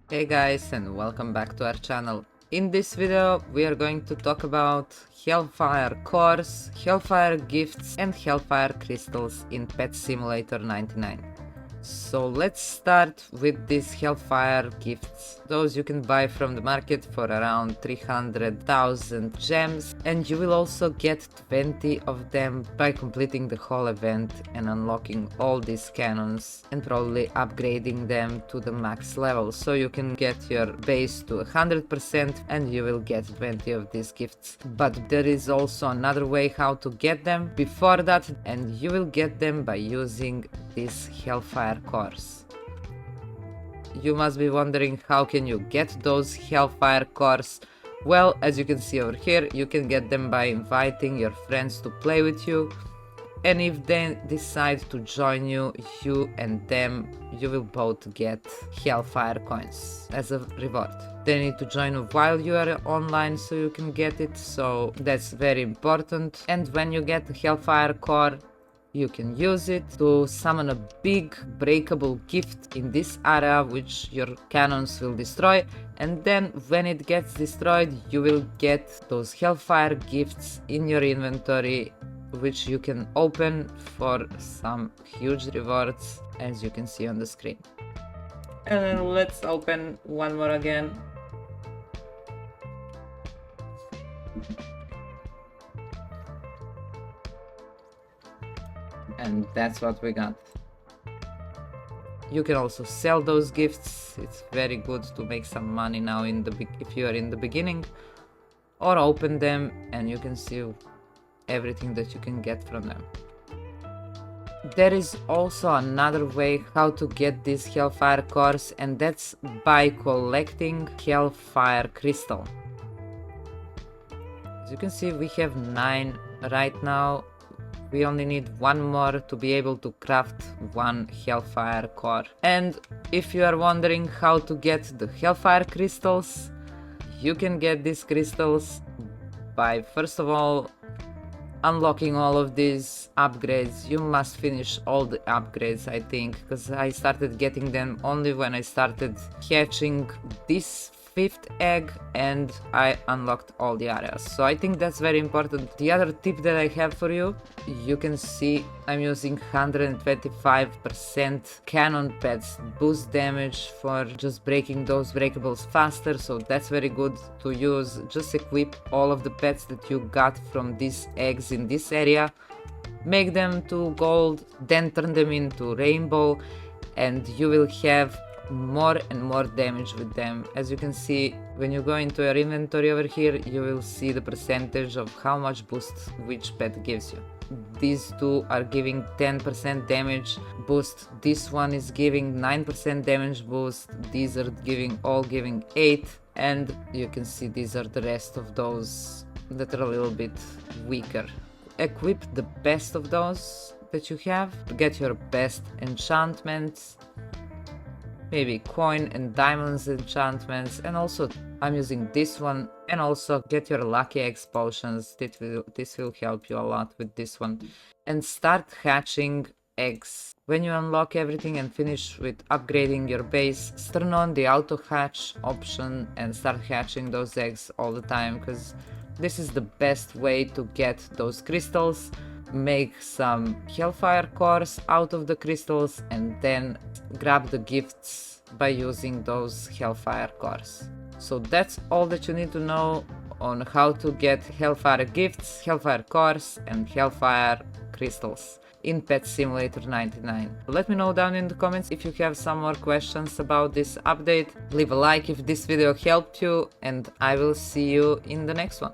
Hey guys, and welcome back to our channel. In this video we are going to talk about Hellfire Cores, Hellfire Gifts and Hellfire Crystals in Pet Simulator 99. So let's start with these Hellfire Gifts. Those you can buy from the market for around 300,000 gems, and you will also get 20 of them by completing the whole event and unlocking all these cannons and probably upgrading them to the max level, so you can get your base to 100% and you will get 20 of these gifts. But there is also another way how to get them before that, and you will get them by using these Hellfire Cores. You must be wondering, how can you get those Hellfire Cores? Well, as you can see over here, you can get them by inviting your friends to play with you, and if they decide to join you, you and them, you will both get Hellfire coins as a reward. They need to join while you are online so you can get it, so that's very important. And when you get the Hellfire Core, you can use it to summon a big breakable gift in this area which your cannons will destroy, and then when it gets destroyed you will get those Hellfire gifts in your inventory, which you can open for some huge rewards, as you can see on the screen. And then let's open one more again. And that's what we got. You can also sell those gifts. It's very good to make some money now if you are in the beginning, or open them and you can see everything that you can get from them. There is also another way how to get these Hellfire Cores, and that's by collecting Hellfire Crystal. As you can see, we have 9 right now. We only need one more to be able to craft one Hellfire Core. And if you are wondering how to get the Hellfire Crystals, you can get these crystals by, first of all, unlocking all of these upgrades. You must finish all the upgrades, I think, because I started getting them only when I started hatching this 5th egg and I unlocked all the areas, so I think that's very important. The other tip that I have for you, you can see I'm using 125% cannon pets boost damage for just breaking those breakables faster, so that's very good to use. Just equip all of the pets that you got from these eggs in this area, make them to gold, then turn them into rainbow, and you will have more and more damage with them. As you can see, when you go into your inventory over here, you will see the percentage of how much boost which pet gives you. These two are giving 10% damage boost, this one is giving 9% damage boost, these are giving 8, and you can see these are the rest of those that are a little bit weaker. Equip the best of those that you have to get your best enchantments, maybe coin and diamonds enchantments, and also I'm using this one, and also get your lucky eggs potions. This will help you a lot with this one. And start hatching eggs. When you unlock everything and finish with upgrading your base, turn on the auto hatch option and start hatching those eggs all the time, because this is the best way to get those crystals. Make some Hellfire Cores out of the crystals and then grab the gifts by using those Hellfire Cores. So that's all that you need to know on how to get Hellfire Gifts, Hellfire Cores and Hellfire Crystals in Pet Simulator 99. Let me know down in the comments if you have some more questions about this update. Leave a like if this video helped you, and I will see you in the next one.